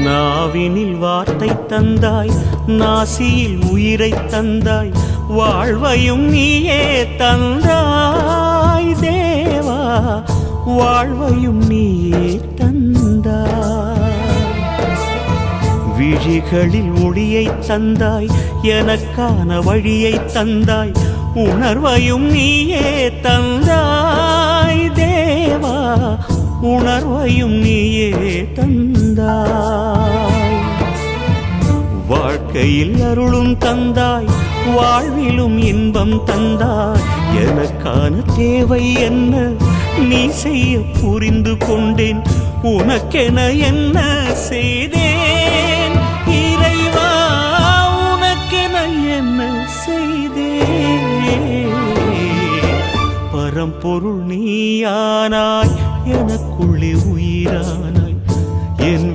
நாவினில் வார்த்தை தந்தாய், நாசியில் உயிரை தந்தாய், வாழ்வையும் நீயே தந்தாய் தேவா, வாழ்வையும் நீயே தந்தாய். விழிகளில் ஒளியை தந்தாய், எனக்கான வழியை தந்தாய், உணர்வையும் நீயே தந்தாய் தேவா, உணர்வையும் நீயே தந்தாய். வாழ்க்கையில் அருளும் தந்தாய், வாழ்விலும் இன்பம் தந்தாய். எனக்கான தேவை என்ன நீ செய்ய புரிந்து கொண்டேன், உனக்கென என்ன செய்தேன் இறைவா, உனக்கென என்ன செய்தேன். பரம்பொருள் நீயானாய், எனக்குள்ளே உயிரானாய், என்